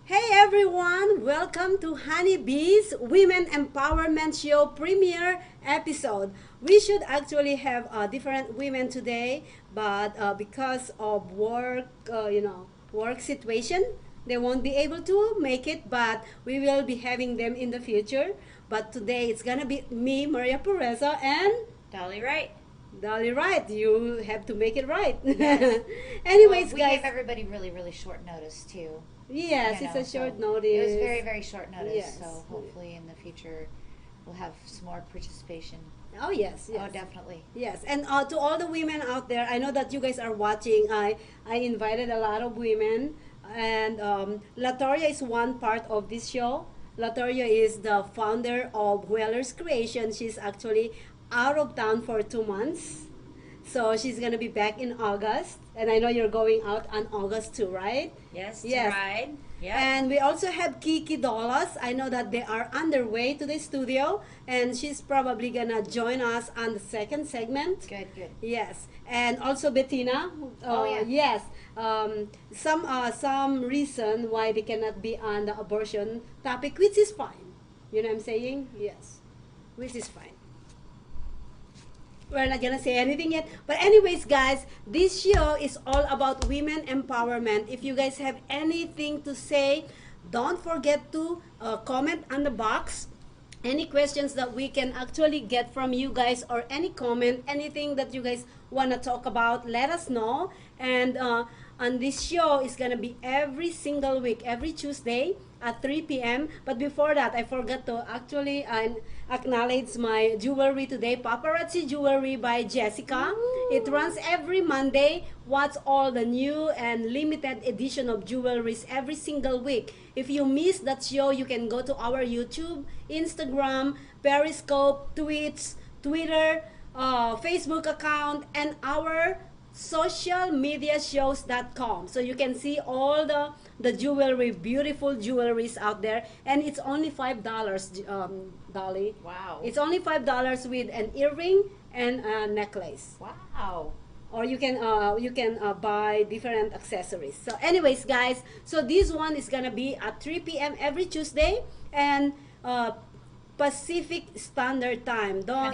Hey everyone, welcome to Honeybee's Women Empowerment Show premiere episode. We should actually have different women today, but because of work situation, they won't be able to make it, but we will be having them in the future. But today it's gonna be me, Maria Pureza, and Dolly, right? Dolly Wright. You have to make it right. Yes. Well, Anyways, we guys. gave everybody really, really short notice too. Yes, it's a So short notice. it was very, very short notice. Yes. So hopefully in the future we'll have some more participation. Oh yes, yes. Oh, definitely. Yes, and to all the women out there, I know that you guys are watching. I invited a lot of women, and Latoria is one part of this show. Latoria is the founder of Weller's Creation. She's actually out of town for 2 months, so she's gonna be back in August. And I know you're going out on August too, right? Yes. Yes. To ride. Yeah. And we also have Kiki Dollars. I know that they are on their way to the studio, and she's probably gonna join us on the second segment. Good. Good. Yes, and also Bettina. Oh, yeah. Yes. Some reason why they cannot be on the abortion topic, which is fine. You know what I'm saying? Yes, which is fine. We're not gonna say anything yet, but anyways, guys, this show is all about women empowerment. If you guys have anything to say, don't forget to comment on the box. Any questions that we can actually get from you guys, or any comment, anything that you guys want to talk about, let us know. And on this show is gonna be every single week, every Tuesday at 3 p.m. But before that, I forgot to actually acknowledge my jewelry today, Paparazzi Jewelry by Jessica. It runs every Monday. Watch all the new and limited edition of jewelries every single week. If you miss that show, you can go to our YouTube, Instagram, Periscope, Twitter, Facebook account, and our socialmediashows.com, so you can see all the jewelry, beautiful jewelries out there. And it's only $5, Dolly. Wow. It's only $5 with an earring and a necklace. Wow. Or you can buy different accessories. So anyways, guys, so this one is gonna be at 3 p.m. every Tuesday, and Pacific Standard Time. Don't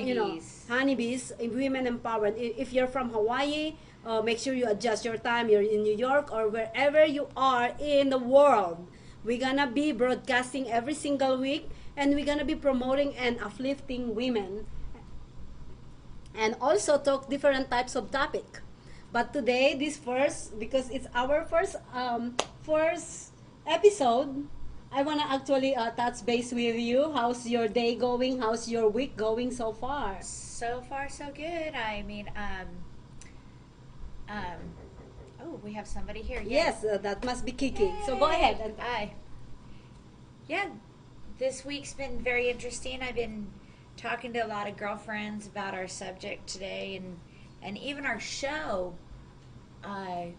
honeybees, women empowered. If you're from Hawaii, make sure you adjust your time. You're in New York or wherever you are in the world. We're gonna be broadcasting every single week, and we're gonna be promoting and uplifting women, and also talk different types of topic. But today, this first, because it's our first episode, I wanna actually touch base with you. How's your day going? How's your week going so far? So far, so good. I mean, um, oh, we have somebody here. Yes, that must be Kiki. So go ahead. And, Hi. Yeah, this week's been very interesting. I've been talking to a lot of girlfriends about our subject today, and even our show. And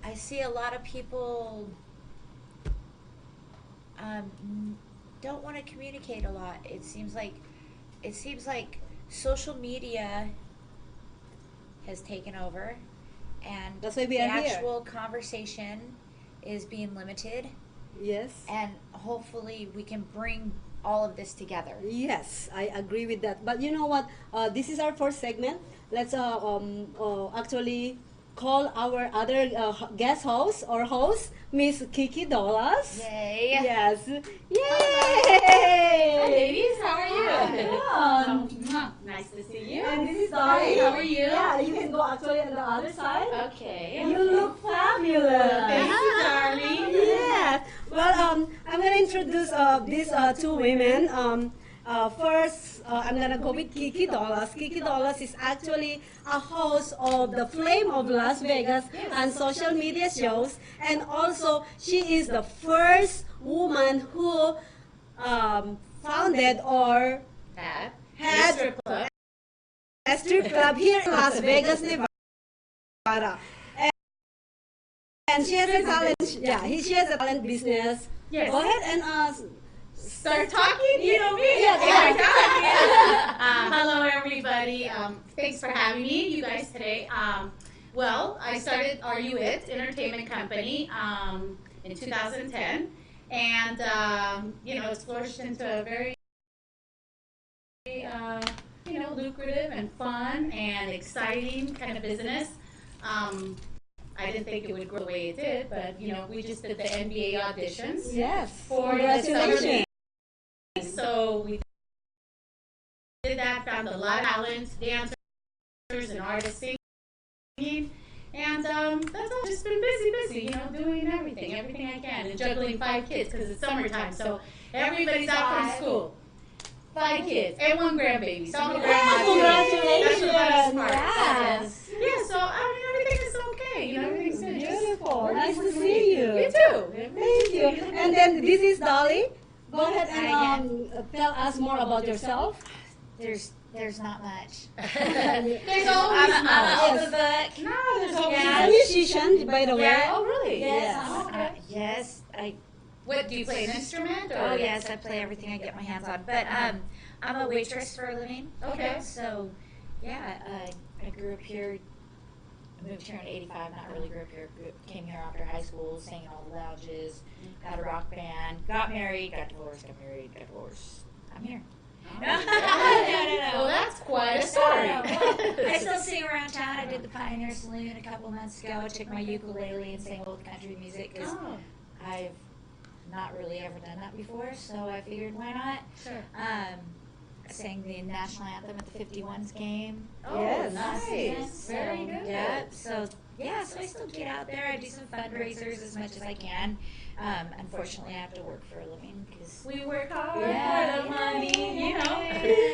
I see a lot of people don't want to communicate a lot. It seems like social media has taken over, and That's why we the are here. actual conversation is being limited. yes. And hopefully we can bring all of this together. Yes, I agree with that. But you know what? This is our first segment. Let's actually call our other guest host or host, Miss Kiki Dollars. Yay! Yes. Hi, Yay! ladies. How are you? Nice to see you. And this is Hi, Dolly. how are you? Yeah, you can go actually on the other side. Okay. You look fabulous. Thank you, darling. Yes. Well, I'm gonna introduce these two women. First, I'm gonna go with Kiki Dollars. Kiki Dollars is actually a host of the Flame of Las Vegas and social media shows, and also she is the first woman who founded or had Strip club. a strip club here in Las Vegas, Nevada. And she has a talent. Yeah, she has a talent business. Yes. Go ahead and Start talking. You know me. Yeah, Oh my God. Hello, everybody. Thanks for having me, you guys, today. Well, I started Are You It Entertainment Company in 2010, and it's flourished into a very lucrative and fun and exciting kind of business. I didn't think it would grow the way it did, but we just did the NBA auditions. Yes. For the summer league. So we did that, found a lot of talent, dancers and artists singing, and that's all. Just been busy, doing everything I can, and juggling 5 kids because it's summertime, so everybody's out from school. 5 kids and 1 grandbaby. So I'm a grandma. Congratulations! That's the funnest part. Yes. Yeah. So everything is okay. Everything's good. Beautiful. Nice to see you. You too. Thank you. And then this is Dolly. Go ahead and tell us more about yourself. There's not much. There's always I'm off the book. No, there's always A musician, by the way. Yeah. Oh, really? Yes. Okay. Yes. What, do you play an instrument? Or? Oh yes, I play everything I get my hands on. But I'm a waitress for a living. Okay. So yeah, I grew up here. I moved here in '85. Not really grew up here. Came here after high school, sang in all the lounges, had a rock band, got married, got divorced, got married, got divorced. I'm here. Oh, No. Well, that's quite a story. I still sing around town. I did the Pioneer Saloon a couple months ago. I took my ukulele and sang old country music because I've not really ever done that before, so I figured why not. Sure. I sang the national anthem at the 51s game. Oh, Yes. nice. Very good. Yeah, so I still get out there. I do some fundraisers as much as I can. Unfortunately, I have to work for a living because We work hard Yeah. for the money,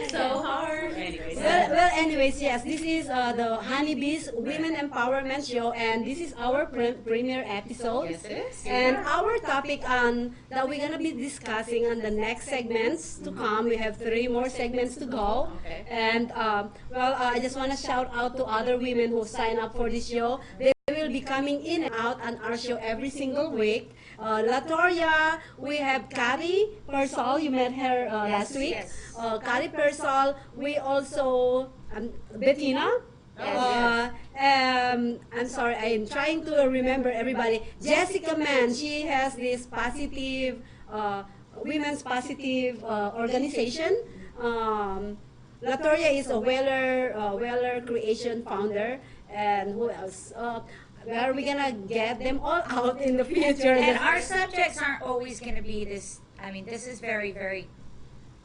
so hard. Anyways. Well, anyways, yes, this is the Honeybees Women Empowerment Show, and this is our premiere episode. Yes, it is. And our topic that we're gonna be discussing on the next segments to come. We have 3 more segments to go. Okay. And I just want to shout out to other women who sign up for this show. They will be coming in and out on our show every single week. Latoria, we have Kari Persol. You met her last week. yes. Kari Persol. We also Bettina. I'm sorry, I'm trying to remember everybody. Jessica Mann, she has this positive, women's positive organization. Latoria is a Weller Creation founder. And who else? Where are we gonna get them all out in the future? And our subjects aren't always going to be this. I mean, this is very, very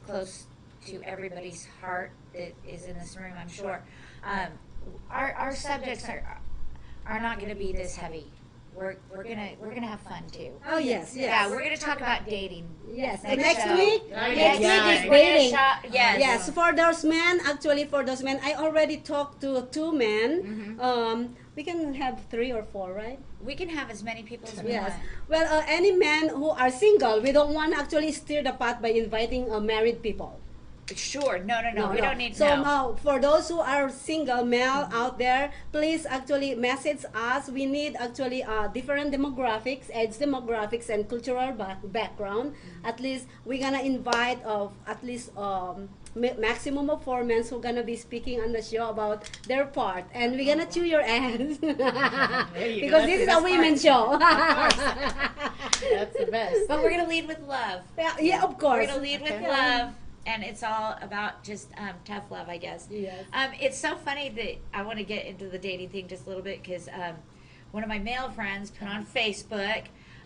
close to everybody's heart that is in this room, I'm sure. Our subjects are not going to be this heavy. We're gonna have fun too. Oh yes, yes. Yeah, we're gonna talk about dating. Yes, Next next show. week. Yes. Next week is We're gonna dating. yes. Yes, for those men, I already talked to 2 men. We can have 3 or 4, right? We can have as many people as we Yes. want. Well, any men who are single, we don't want to actually stir the pot by inviting married people. Sure. No. We don't need So no. for those who are single male out there, please actually message us. We need actually different demographics, age demographics, and cultural background. At least we're gonna invite at least maximum of 4 men who gonna be speaking on the show about their part, and we're gonna chew your ass because this is a women's show. That's the best. But we're gonna lead with love. Yeah, of We're course. gonna lead with love. And it's all about just tough love, I guess. Yes. It's so funny that I want to get into the dating thing just a little bit because one of my male friends put on Facebook,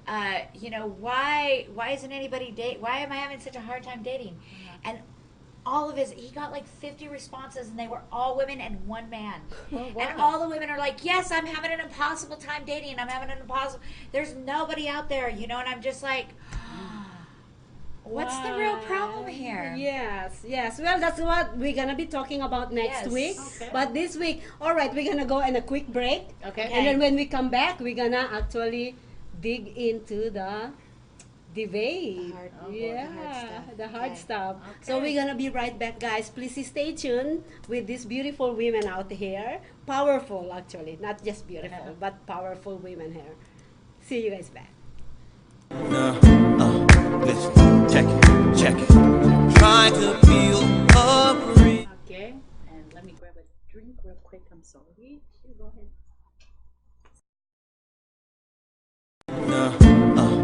why isn't anybody why am I having such a hard time dating? And all of he got like 50 responses, and they were all women and 1 man. Oh, wow. And all the women are like, yes, I'm having an impossible time dating. There's nobody out there, and I'm just like, what's the real problem here? Yes. Well, that's what we're gonna be talking about next Yes. week. Okay. But this week, all right, we're gonna go on a quick break. Okay. And then when we come back, we're gonna actually dig into the debate. The hard stuff. So we're gonna be right back, guys. Please stay tuned with these beautiful women out here. Powerful, actually, not just beautiful, but powerful women here. See you guys back. Listen, check it. Trying to feel a breeze. Okay, and let me grab a drink real quick. I'm sorry. Go ahead.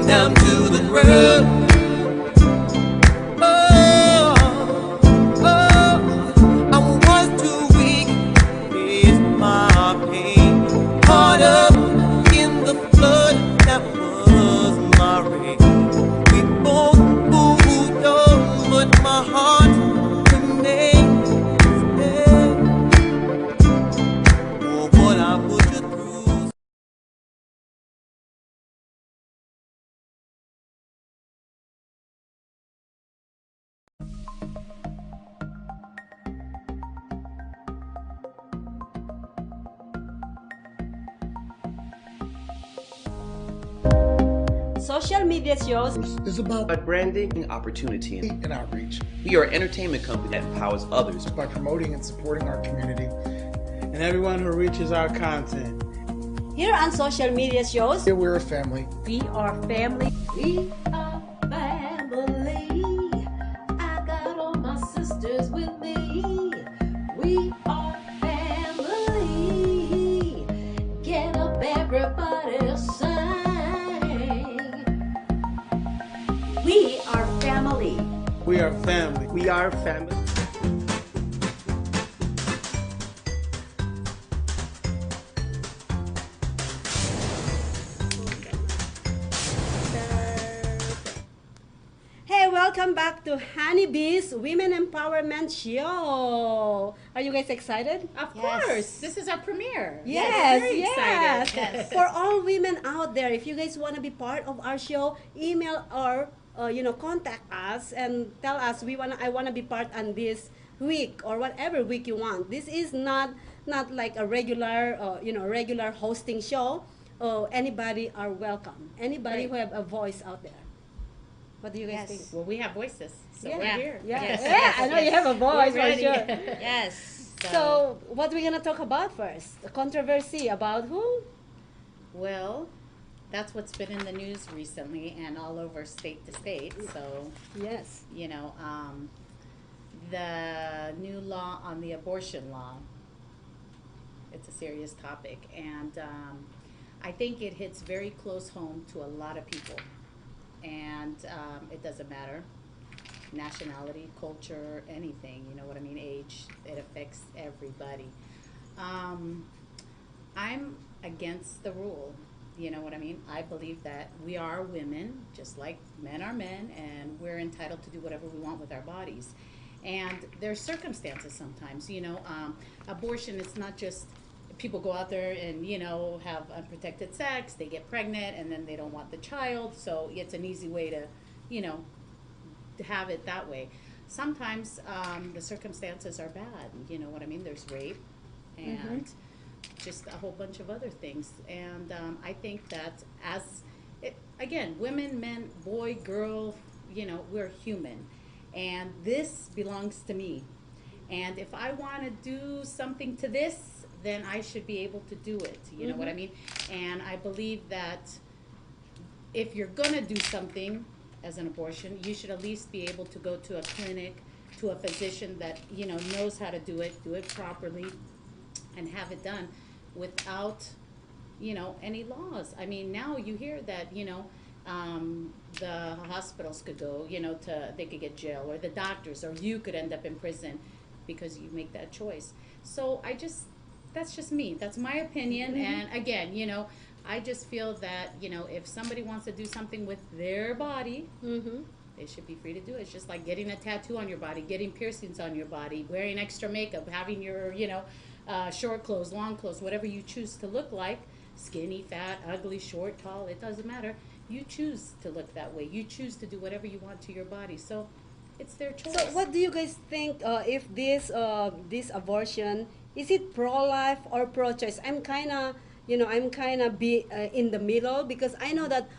down to the ground. Oh, oh, I was too weak to face my pain. Caught up in the flood that was my rain. We both moved on, but my heart remains there. Oh, what I put you through. Social media shows is about branding, opportunity, and outreach we are an entertainment company that empowers others. by promoting and supporting our community. and everyone who reaches our content. here on social media shows. Here we're a family. We are family. We are family. I got all my sisters with me. We are family. Get up, everybody, sing. We are family. We are family. We are family. Hey, welcome back to Honeybee's Women Empowerment Show. Are you guys excited? Of Yes. course, this is our premiere. Yes, Very yes. excited. Yes. For all women out there, if you guys want to be part of our show, email or contact us and tell us I want to be part on this week or whatever week you want. This is not like a regular regular hosting show. Anybody are welcome. Anybody Right. who have a voice out there. What do you guys Yes. think? Well, we have voices, so Yeah. we're here. Yeah, Yes, yeah, yes, I know yes. you have a voice We're for ready. sure. Yes. So, what we're gonna talk about first? The controversy about who? Well, that's what's been in the news recently and all over state to state. So, Yes. the new law on the abortion law, it's a serious topic. And I think it hits very close home to a lot of people. And it doesn't matter nationality, culture, anything, you know what I mean, age, it affects everybody. I'm against the rule, you know what I mean? I believe that we are women, just like men are men, and we're entitled to do whatever we want with our bodies. And there's circumstances sometimes, abortion, it's not just people go out there and, have unprotected sex, they get pregnant, and then they don't want the child, so it's an easy way to have it that way. Sometimes the circumstances are bad, you know what I mean? There's rape and just a whole bunch of other things. And I think that again, women, men, boy, girl, we're human. And this belongs to me. And if I want to do something to this, then I should be able to do it, you know what I mean? And I believe that if you're gonna do something as an abortion, you should at least be able to go to a clinic, to a physician that, knows how to do it properly, and have it done without, any laws. I mean, now you hear that, the hospitals could go, they could get jail, or the doctors, or you could end up in prison because you make that choice. So that's just me. That's my opinion. And again, I just feel that, if somebody wants to do something with their body, they should be free to do it. It's just like getting a tattoo on your body, getting piercings on your body, wearing extra makeup, having your, short clothes, long clothes, whatever you choose to look like, skinny, fat, ugly, short, tall, it doesn't matter. You choose to look that way. You choose to do whatever you want to your body. So it's their choice. So, what do you guys think if this abortion, is it pro-life or pro-choice? I'm kind of in the middle, because I know that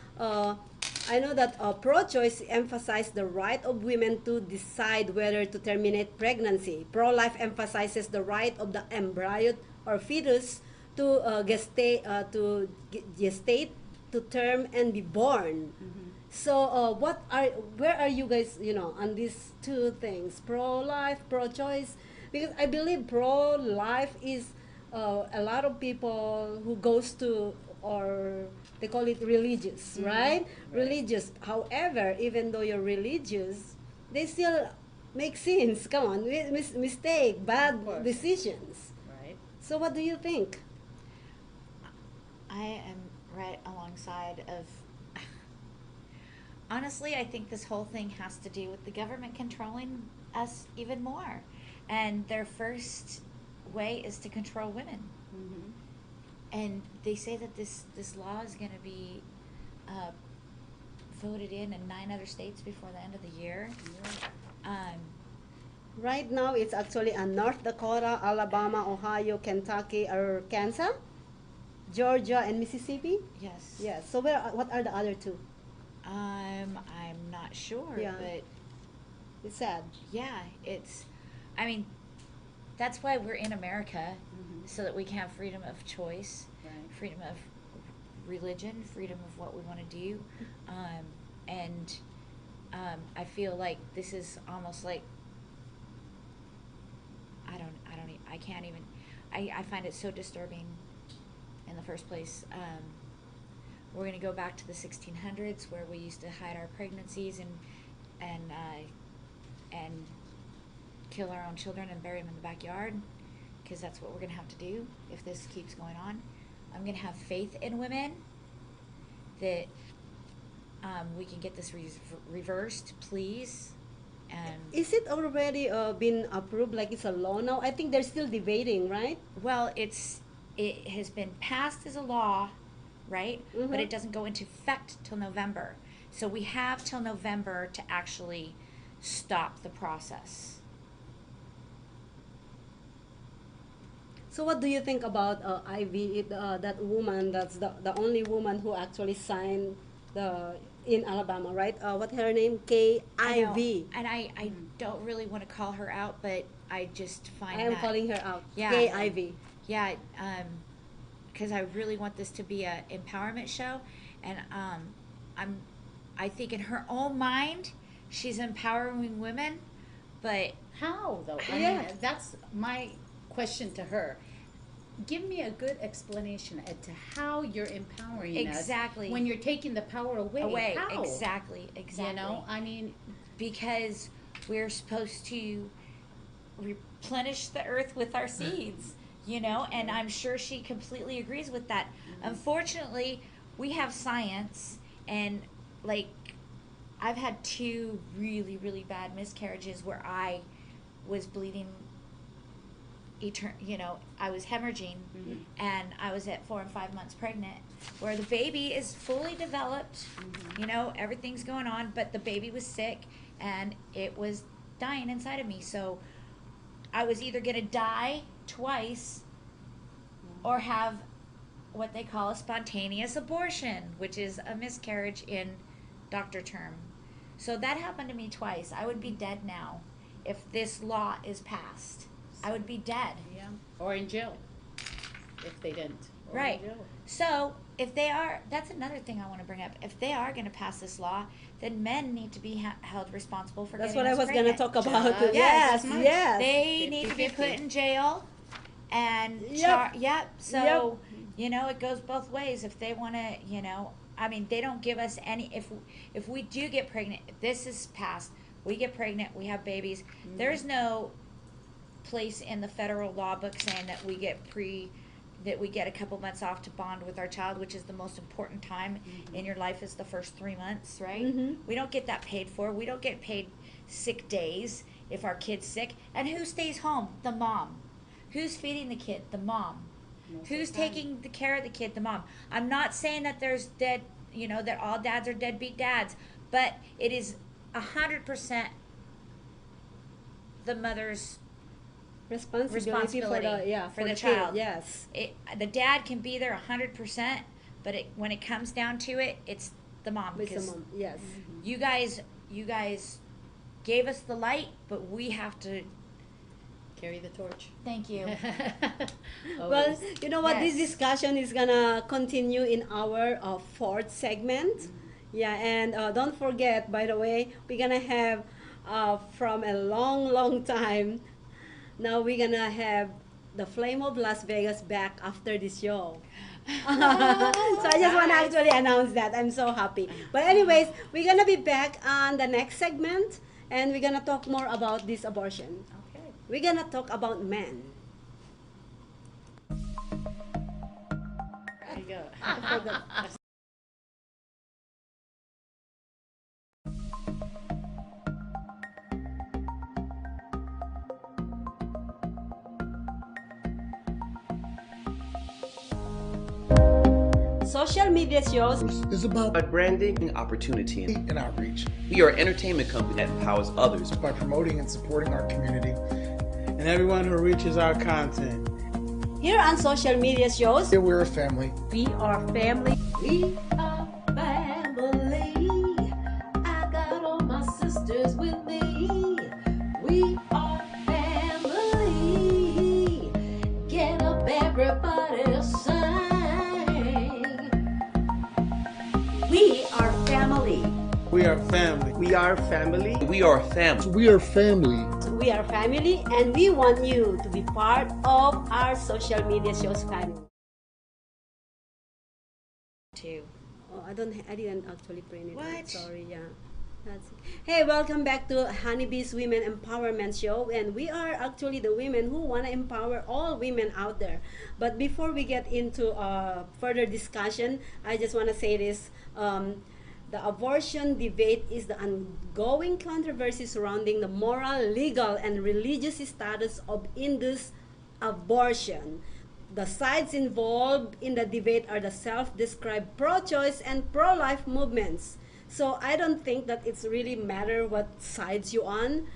pro-choice emphasizes the right of women to decide whether to terminate pregnancy. Pro-life emphasizes the right of the embryo or fetus to gestate, to term, and be born. So, where are you guys, on these two things, pro-life, pro-choice? Because I believe pro-life is a lot of people who goes to or they call it religious, right? Religious. However, even though you're religious, they still make sins. Come on, mistake, bad course. decisions. Right. So what do you think? I am right alongside of. Honestly, I think this whole thing has to do with the government controlling us even more. And their first way is to control women. Mm-hmm. And they say that this law is going to be voted in 9 other states before the end of the year. Right now, it's actually North Dakota, Alabama, Ohio, Kentucky, or Kansas, Georgia, and Mississippi. Yes. Yes. So what are the other two? I'm not sure, Yeah. but It's sad. yeah, I mean, that's why we're in America, so that we can have freedom of choice, Right. freedom of religion, freedom of what we want to do, and I feel like this is almost like I can't even. I find it so disturbing. In the first place, we're going to go back to the 1600s where we used to hide our pregnancies and kill our own children and bury them in the backyard, because that's what we're going to have to do if this keeps going on. I'm going to have faith in women that we can get this reversed, please. And Is it already been approved? Like it's a law now? I think they're still debating, right? well, it has been passed as a law, right? Mhm. But it doesn't go into effect till November. So we have till November to actually stop the process. So what do you think about Ivy? That woman, that's the only woman who actually signed in Alabama, right? What's her name? I know, Ivy. and I don't really want to call her out, but I just find I am that, calling her out. Yeah. Ivy. yeah, because I really want this to be a empowerment show, and I think in her own mind she's empowering women, but How though? I Yeah. mean, that's my question to her. Give me a good explanation as to how you're empowering Exactly. us when you're taking the power away. How? exactly. You know, I mean, Because we're supposed to replenish the earth with our seeds, and I'm sure she completely agrees with that. Unfortunately, we have science, and like I've had 2 really, really bad miscarriages where I was bleeding I was hemorrhaging, and I was at 4 and 5 months pregnant, where the baby is fully developed, everything's going on, but the baby was sick and it was dying inside of me. So I was either going to die twice or have what they call a spontaneous abortion, which is a miscarriage in doctor term. So that happened to me twice. I would be dead now if this law is passed. I would be dead. yeah, or in jail if they didn't. Or in Right. jail. So if they are, that's another thing I want to bring up. If they are going to pass this law, then men need to be held responsible for That's getting what I us was going to pregnant. talk about. Just Yes, as much. yes. They need to be 50-50. put in jail, and Yep. So it goes both ways. If they want to, I mean, they don't give us any. If we do get pregnant, if this is passed, we get pregnant, we have babies. There's no place in the federal law book saying that we get a couple months off to bond with our child, which is the most important time in your life, is the first 3 months, right? We don't get that paid for. We don't get paid sick days if our kid's sick. And who stays home? The mom. Who's feeding the kid? The mom. Who's taking the care of the kid? The mom. I'm not saying that there's that all dads are deadbeat dads, but it is 100% the mother's Responsibility for the child. kid, yes. The dad can be there 100%, but when it comes down to it, it's the mom. With the Because mom, yes. you guys gave us the light, but we have to. Carry the torch. Thank you. Well, you know what? This Yes. discussion is gonna continue in our 4th segment. Yeah, and don't forget, by the way, we're gonna have from a long, long time. Now we're gonna have the Flame of Las Vegas back after this show. So I just want to actually announce that. I'm so happy. But anyways, we're going to be back on the next segment, and we're going to talk more about this abortion. Okay. We're going to talk about men. There you go. Social media shows Is about branding opportunity. and outreach We are an entertainment company that empowers others. by promoting and supporting our community. And everyone who reaches our content. here on social media shows. Here we're a family. We are family. We are family. I got all my sisters with me. We are family. Get up, everybody, sing. We are family. We are family. We are family. We are family. We are family. We are family, and we want you to be part of our social media shows family. Too. Oh, I didn't actually print it. What? Sorry, yeah. That's Hey, welcome back to Honeybee's Women Empowerment Show, and we are actually the women who want to empower all women out there. But before we get into further discussion, I just want to say this. The abortion debate is the ongoing controversy surrounding the moral, legal, and religious status of induced abortion. The sides involved in the debate are the self-described pro-choice and pro-life movements. So I don't think that it's really matter what sides you on.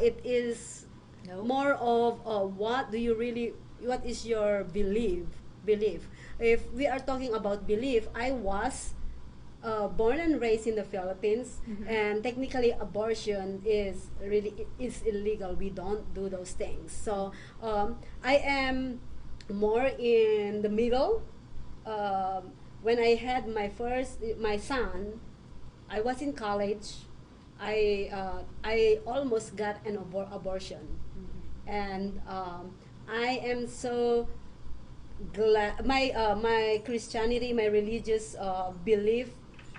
It is Nope. more of what is your belief. If we are talking about belief, I was born and raised in the Philippines, and technically abortion is illegal. We don't do those things. So I am more in the middle. When I had my son, I was in college. I almost got an abortion, and I am so glad. My Christianity, my religious belief,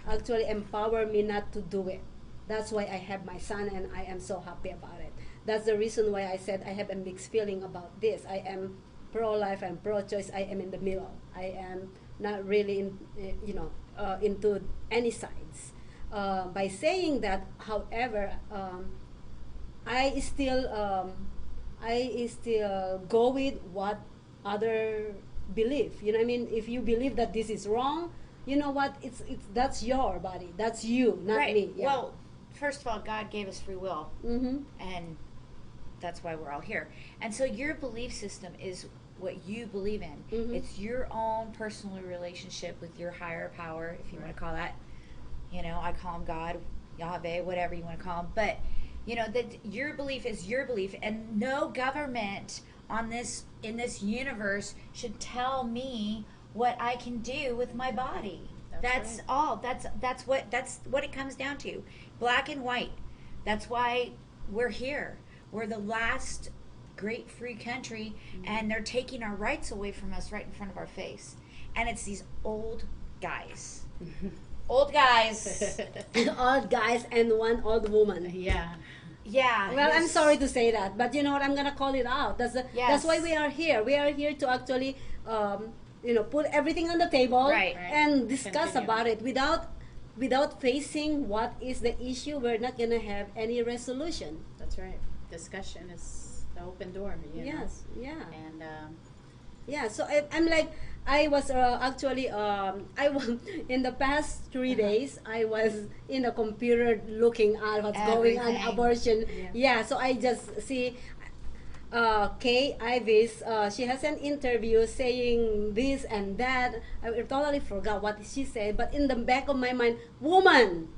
actually empower me not to do it. That's why I have my son, and I am so happy about it. That's the reason why I said I have a mixed feeling about this. I am pro-life, I'm pro-choice, I am in the middle. I am not really into any sides. By saying that, however, I still go with what other believe. You know what I mean? If you believe that this is wrong, you know what? It's that's your body. That's you, not Right. me. Yeah. Well, first of all, God gave us free will, Mm-hmm. and that's why we're all here. And so your belief system is what you believe in. Mhm. It's your own personal relationship with your higher power, if you want to call that. You know, I call him God, Yahweh, whatever you want to call him. But you know that your belief is your belief, and no government in this universe should tell me what I can do with my body. That's right. all. That's what it comes down to. Black and white. That's why we're here. We're the last great free country, and they're taking our rights away from us right in front of our face. And it's these old guys. Old guys. Old guys and one old woman. Yeah. Yeah. Well, I'm who's- sorry to say that, but you know what? I'm gonna call it out. That's Yes. why we are here. We are here to actually, put everything on the table Right. and discuss Continue. about it without facing what is the issue. We're not gonna have any resolution. That's right. Discussion is the open door. You know? Yes. Yeah. And Yeah. So I'm like, I was actually I was in the past 3 days. I was in a computer looking at what's going on Everything. abortion. Yeah. So I just see. Kay Ivis, she has an interview saying this and that. I totally forgot what she said, but in the back of my mind, woman,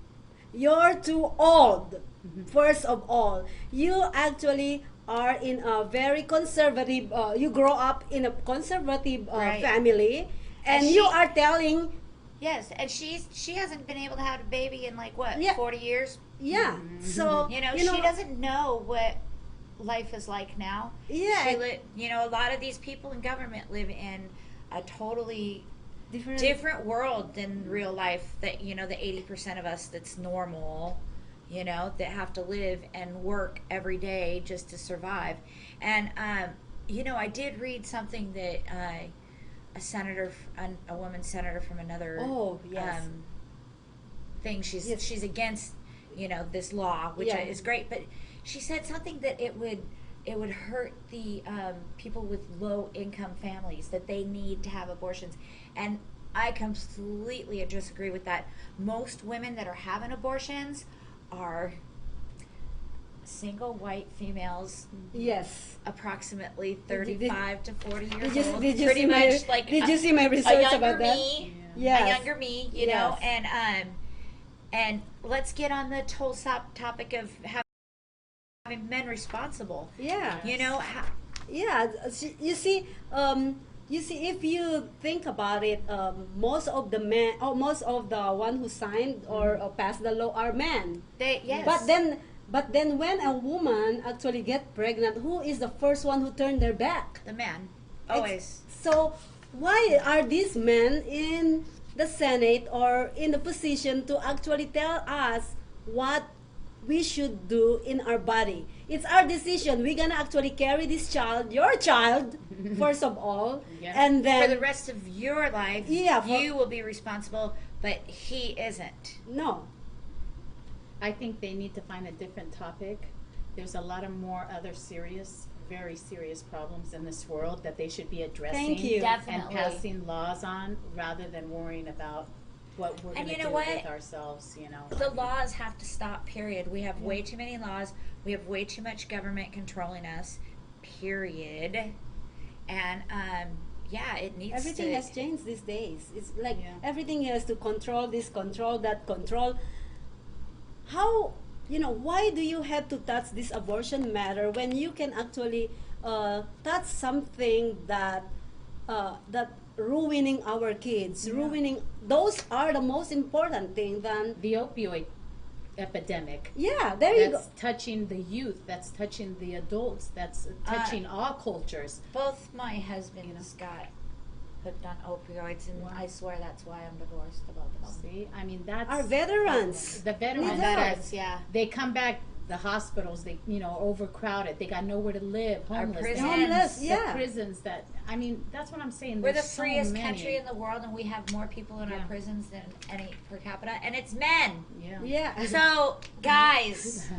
you're too old. First of all, you actually are in a very conservative. You grow up in a conservative Right. family, and And you she- are telling, Yes, and she hasn't been able to have a baby in like what, Yeah. 40 years? yeah. So You know, she doesn't know what life is like now. Yeah. A lot of these people in government live in a totally different world than real life, that the 80% of us that's normal, that have to live and work every day just to survive. And I did read something that a woman senator from another thing, she's against this law, which is great, but she said something that it would hurt the people with low income families, that they need to have abortions. And I completely disagree with that. Most women that are having abortions are single white females. Yes. Approximately 35 to 40 years old. Did you see my research about that? Yeah. A younger me, you know, and let's get on the whole topic of having men responsible. Yeah. Yeah. You see, if you think about it, most of the men, or most of the one who signed or passed the law are men. Yes. But then when a woman actually get pregnant, who is the first one who turned their back? The man. Always. So why are these men in the Senate or in the position to actually tell us what we should do in our body? It's our decision. We're gonna actually carry this child, your child, first of all, and then for the rest of your life, you will be responsible, but he isn't. No. I think they need to find a different topic. There's a lot of more other very serious problems in this world that they should be addressing. Thank you. And passing laws on, rather than worrying about what we're going to do with ourselves, The laws have to stop, period. We have way too many laws. We have way too much government controlling us, period. And, it needs everything has changed these days. It's like everything has to control this, control that, control. How, why do you have to touch this abortion matter when you can actually touch something that ruining our kids, ruining, those are the most important thing than the opioid epidemic. Yeah, there you go. That's touching the youth, that's touching the adults, that's touching all cultures. Both my husbands got hooked on opioids, and I swear that's why I'm divorced, about them. See, I mean, that's our veterans. The veterans, they come back. The hospitals, they overcrowded. They got nowhere to live. Homeless. The prisons. That's what I'm saying. We're the freest country in the world, and we have more people in our prisons than any per capita, and it's men. Yeah. So, guys,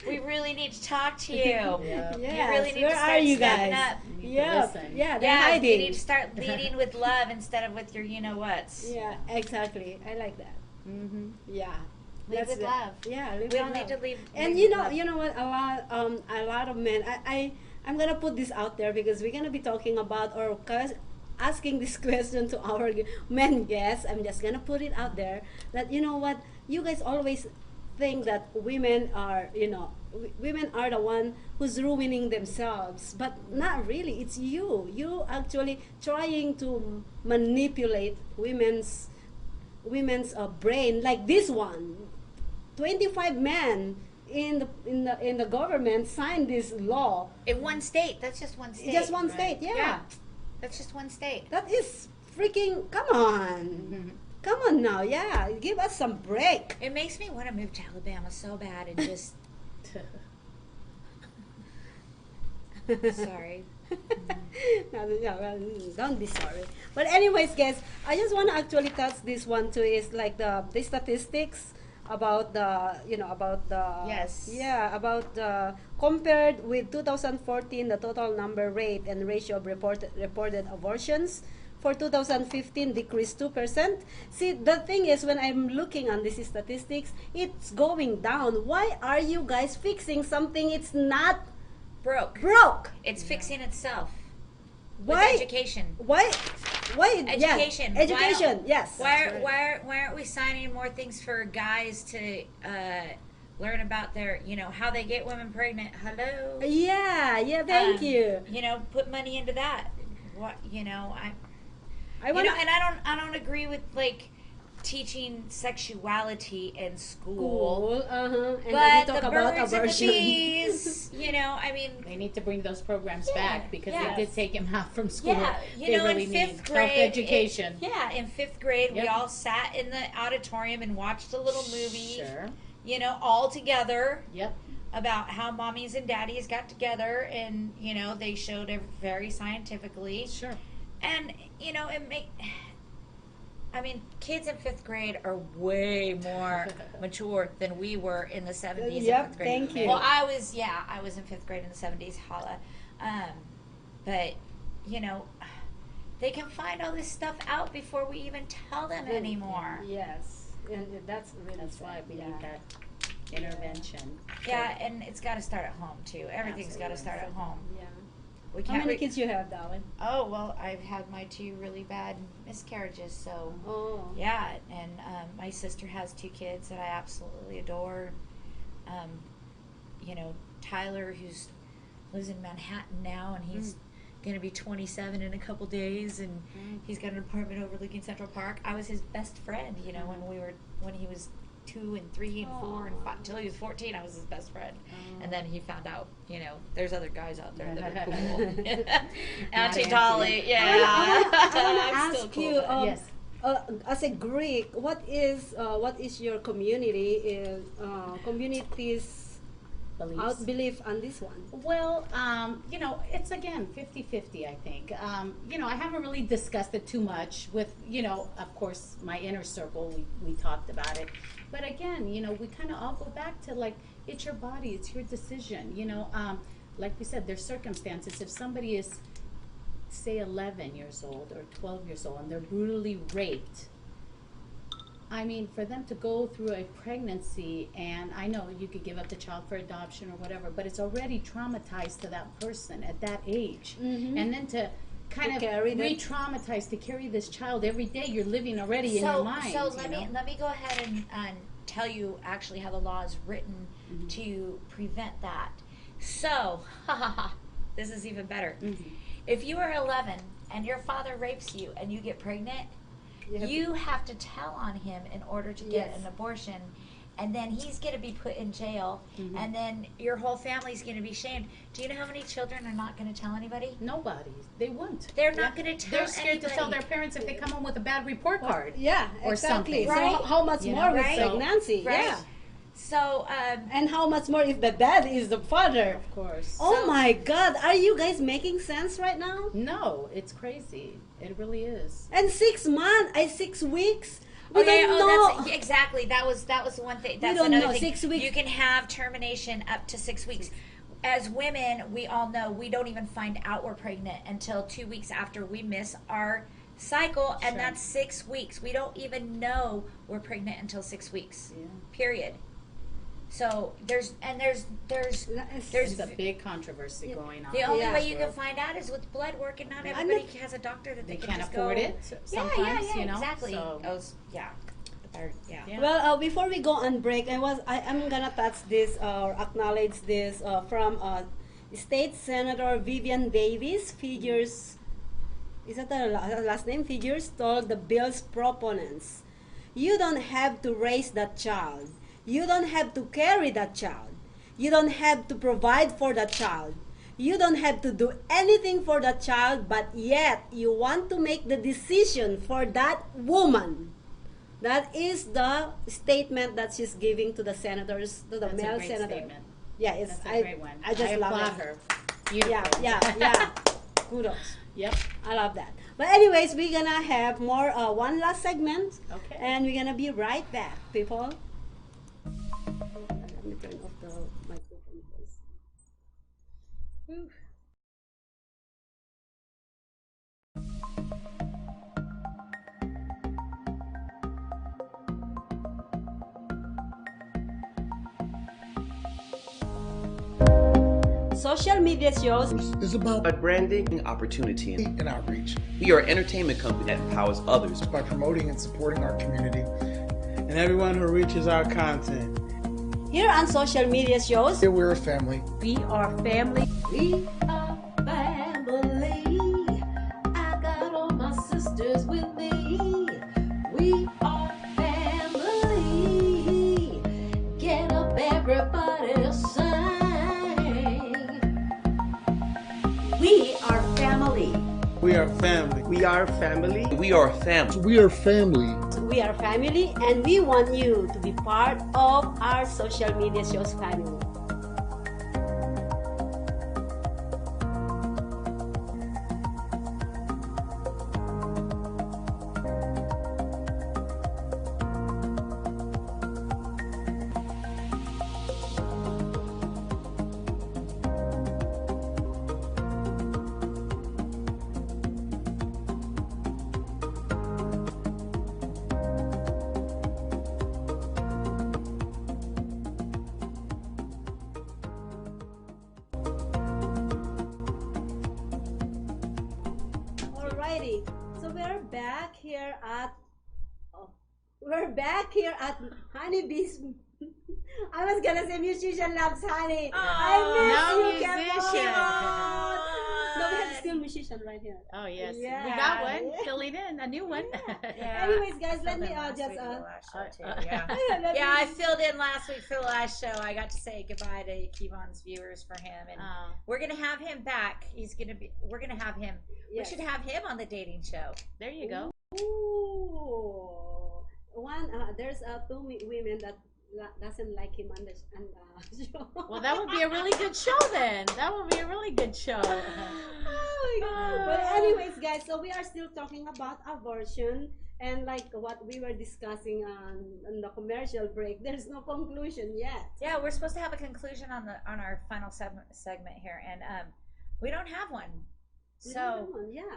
we really need to talk to you. Yeah. You really need Where to start are you stepping guys? up. They're hiding. You need to start leading with love instead of with your you-know-whats. Yeah, exactly. I like that. Mm-hmm. Yeah. Live with love. Yeah, we don't need to leave. And you know what? A lot of men. I'm gonna put this out there because we're gonna be talking about or asking this question to our men guests. I'm just gonna put it out there that you guys always think that women are women are the one who's ruining themselves, but not really. It's you actually trying to manipulate women's brain, like this one. 25 men in the government signed this law in one state. That's just one state. Just one state, yeah. That's just one state. That is freaking. Come on, come on now, yeah. Give us some break. It makes me want to move to Alabama so bad and just. Sorry. No, don't be sorry. But anyways, guys, I just want to actually touch this one too. Is like the statistics about the about the compared with 2014, the total number, rate, and ratio of reported abortions for 2015 decreased 2%. See, the thing is, when I'm looking on these statistics, it's going down. Why are you guys fixing something? It's not broke. It's fixing itself. Why? With education. Why? Education. Yeah. Education. Yes. Why aren't we signing more things for guys to learn about their, how they get women pregnant? Hello. Yeah. Thank you. Put money into that. What? I want. And I don't agree with teaching sexuality in school. And then But we talk the about birds and the abortion. bees, you know, I mean, They need to bring those programs Yeah, back because yes. they did take him out from school. yeah, you They know, really in need fifth grade, health education. in fifth grade, we Yep. all sat in the auditorium and watched a little movie, Sure. you know, all together. Yep. About how mommies and daddies got together, and you know they showed it very scientifically, Sure. and you know I mean, kids in fifth grade are way more mature than we were in the 70s. Yep, in fifth grade. thank you. Well, I was in fifth grade in the 70s. Holla, but you know, they can find all this stuff out before we even tell them anymore. Yes, and that's really That's why sad. we Yeah. need that intervention. Yeah, and it's got to start at home too. Everything's got to start at home. Yeah. We How can't. many kids you have, darling? Oh well, I've had my 2 really bad miscarriages, so Oh. yeah. And my sister has 2 kids that I absolutely adore. You know, Tyler, who's lives in Manhattan now, and he's gonna be 27 in a couple days, and he's got an apartment overlooking Central Park. I was his best friend, you know, when he was 2 and 3 and 4 and 5, until he was 14. I was his best friend, and then he found out, you know, there's other guys out there that are cool. Auntie Dolly, yeah. I want I'm to still ask cool you, with that. Yes. as a Greek, what is your community's Beliefs. belief on this one? Well, you know, it's again 50-50, I think. You know, I haven't really discussed it too much with, you know, of course, my inner circle, we talked about it. But again, you know, we kind of all go back to like, it's your body, it's your decision, you know. Like we said, there's circumstances. If somebody is, say, 11 years old or 12 years old and they're brutally raped, I mean, for them to go through a pregnancy, and I know you could give up the child for adoption or whatever, but it's already traumatized to that person at that age. And then to kind of re-traumatize, to carry this child every day, you're living already in your mind. So let me go ahead and tell you actually how the law is written to prevent that. So, this is even better. If you are 11 and your father rapes you and you get pregnant, you have to tell on him in order to get an abortion, and then he's going to be put in jail, and then your whole family's going to be shamed. Do you know how many children are not going to tell anybody? Nobody. They wouldn't. They're not going to tell They're scared anybody. to tell their parents if they come home with a bad report card. Yeah, or exactly. something. So Right. how much You more know, with right? pregnancy? Right. Yeah. So, And how much more if the dad is the father? Of course. Oh my God, are you guys making sense right now? No, it's crazy. It really is. And 6 months, 6 weeks? We okay, don't know. that's exactly. That was one thing. That's don't another know. thing. 6 weeks. You can have termination up to 6 weeks. As women, we all know we don't even find out we're pregnant until 2 weeks after we miss our cycle, and Sure. that's 6 weeks. We don't even know we're pregnant until 6 weeks. Yeah. Period. So there's There's a big controversy going on. the only Yeah. way you can find out is with blood work, and not I everybody has a doctor that They can can't just afford go, it sometimes, yeah, you know. exactly. So, Yeah. yeah. Well, before we go on break, I'm gonna touch this or acknowledge this from State Senator Vivian Davis. Figures, is that the last name? Figures told the bill's proponents, you don't have to raise that child. You don't have to carry that child. You don't have to provide for that child. You don't have to do anything for that child, but yet you want to make the decision for that woman. That is the statement that she's giving to the senators, to the That's male a great senator. statement. Yeah, it's That's a great one. I just love applaud it. her. Yeah, Beautiful. yeah. Kudos. Yep. I love that. But anyways, we're gonna have more one last segment, Okay. and we're gonna be right back, people. Let me turn off the microphone first. Social media shows is about branding opportunity. and outreach We are an entertainment company that empowers others. by promoting and supporting our community. And everyone who reaches our content. here on social media shows. Here we're a family. We are family. We are family. I got all my sisters with me. We are family. family. We are family. We are family. We are family. We are family. We are family, and we want you to be part of our social media shows family. Alrighty, so we're back here at Honeybee's. I was gonna say musician loves honey. I miss you, musician. Kevon. No, we have still musician right here. Oh yes, Yeah. we got one filling in a new one. Anyways, guys, let me just Yeah, I filled in last week for the last show. I got to say goodbye to Kevon's viewers for him, and we're gonna have him back. We're gonna have him. Yes. We should have him on the dating show. There you go. Ooh. There's two women that doesn't like him on the show. Well, that would be a really good show then. That would be a really good show. Oh my God. But anyways, guys, so we are still talking about abortion, and like what we were discussing on the commercial break, there's no conclusion yet. Yeah, we're supposed to have a conclusion on our final segment here, and we don't have one. So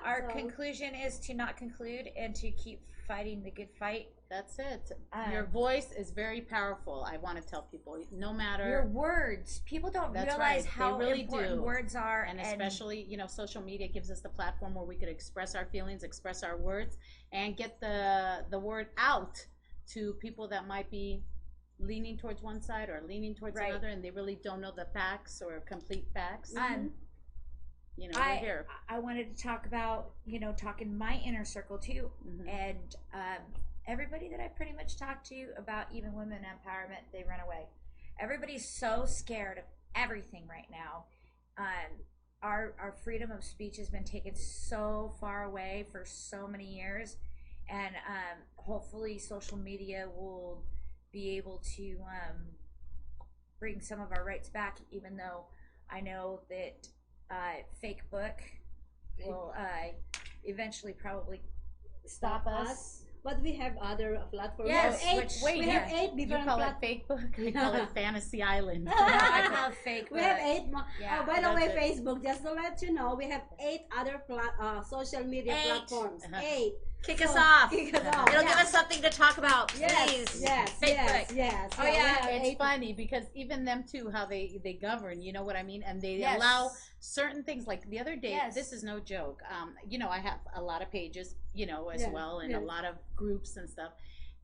our conclusion is to not conclude and to keep fighting the good fight. That's it. Your voice is very powerful. I want to tell people, no matter your words, people don't realize how really important words are, and especially social media gives us the platform where we could express our feelings, express our words, and get the word out to people that might be leaning towards one side or leaning towards another, and they really don't know the facts or complete facts. We're here. I wanted to talk about, talking my inner circle too. And everybody that I pretty much talked to about even women empowerment, they run away. Everybody's so scared of everything right now. Our freedom of speech has been taken so far away for so many years. And hopefully social media will be able to bring some of our rights back, even though I know that fake book will eventually probably stop us. But we have other platforms. Yes, we have eight different platforms. You call it fake book? We call it Fantasy Island. No, I call it fake book. We have 8 more. Yeah, by the way, Facebook, just to let you know, we have 8 other social media platforms. 8. Kick us off. It'll give us something to talk about. Please. Yes. Oh yeah. It's funny because even them too, how they govern. You know what I mean? And they allow certain things. Like the other day, this is no joke. I have a lot of pages, as well, and a lot of groups and stuff.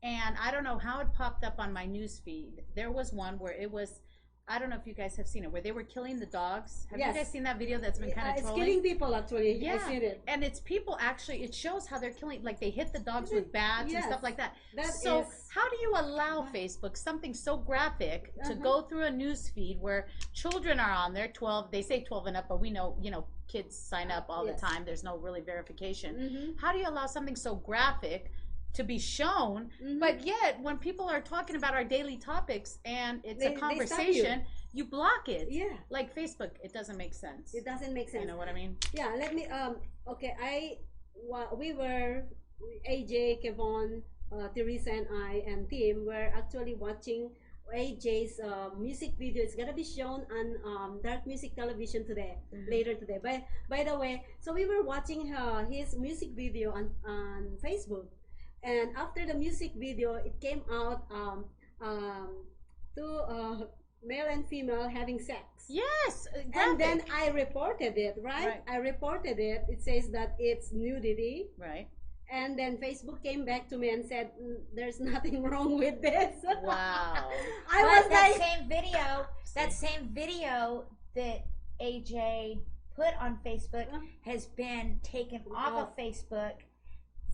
And I don't know how it popped up on my news feed. There was one where it was, I don't know if you guys have seen it, where they were killing the dogs. Have you guys seen that video that's been kind of trolling? It's killing people, actually. Yeah. I've seen it. And it's people actually, it shows how they're killing, like they hit the dogs with bats and stuff like that. How do you allow Facebook something so graphic to go through a news feed where children are on there, 12, they say 12 and up, but we know, kids sign up all the time. There's no really verification. How do you allow something so graphic to be shown, but yet when people are talking about our daily topics and it's a conversation, you block it. Yeah. Like Facebook, it doesn't make sense. It doesn't make sense. You know what I mean? Yeah, let me, we were, AJ, Kevon, Pureza and I and Tim were actually watching AJ's music video. It's gonna be shown on Dark Music Television today, later today. By the way, so we were watching his music video on Facebook. And after the music video, it came out two male and female having sex. Yes, and then I reported it, right? I reported it. It says that it's nudity. Right. And then Facebook came back to me and said, there's nothing wrong with this. Wow. That same video that AJ put on Facebook has been taken off of Facebook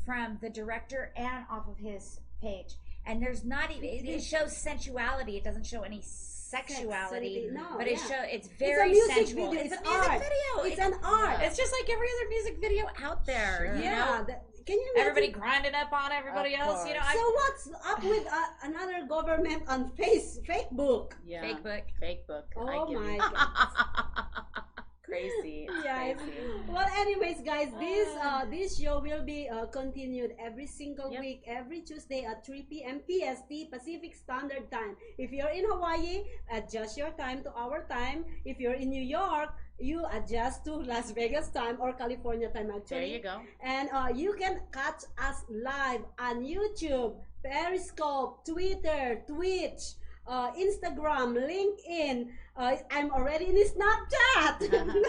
from the director and off of his page. and there's not even, it shows sensuality. It doesn't show any sexuality, no, but it's a very music sensual. video. It's a It's music art. video. It's an art. It's just like every other music video out there. You know? Can you imagine? Everybody grinding up on everybody Of else. You know, course. So what's up with another government on Facebook? Yeah. fake book. Fake book. I Oh give my you. god. Crazy. It's Yes. crazy. Well, anyways, guys, this show will be continued every single week, every Tuesday at 3 p.m. PST, Pacific Standard Time. If you're in Hawaii, adjust your time to our time. If you're in New York, you adjust to Las Vegas time or California time, actually. There you go. And you can catch us live on YouTube, Periscope, Twitter, Twitch, Instagram, LinkedIn. I'm already in Snapchat.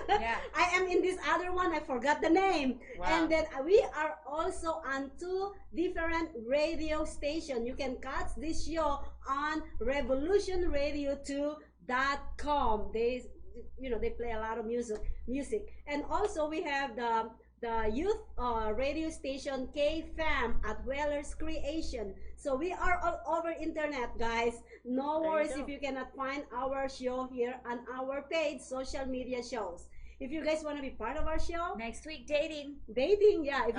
Yeah. I am in this other one. I forgot the name. Wow. And then we are also on 2 different radio stations. You can catch this show on revolutionradio2.com. They play a lot of music. And also we have the youth radio station KFAM at Weller's Creation. So we are all over internet, guys. No worries if you cannot find our show here on our page, social media shows. If you guys want to be part of our show, Next week, dating. yeah. If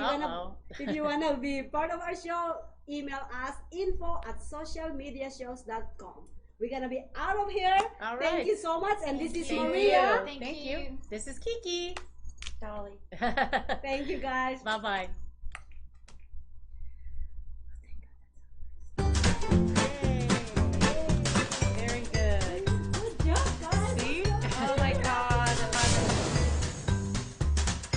you wanna be part of our show, email us info@socialmediashows.com. We're gonna be out of here. All Thank right. you so much. And this is Thank Maria. you. Thank you. This is Kiki. Dolly. Thank you, guys. Bye bye.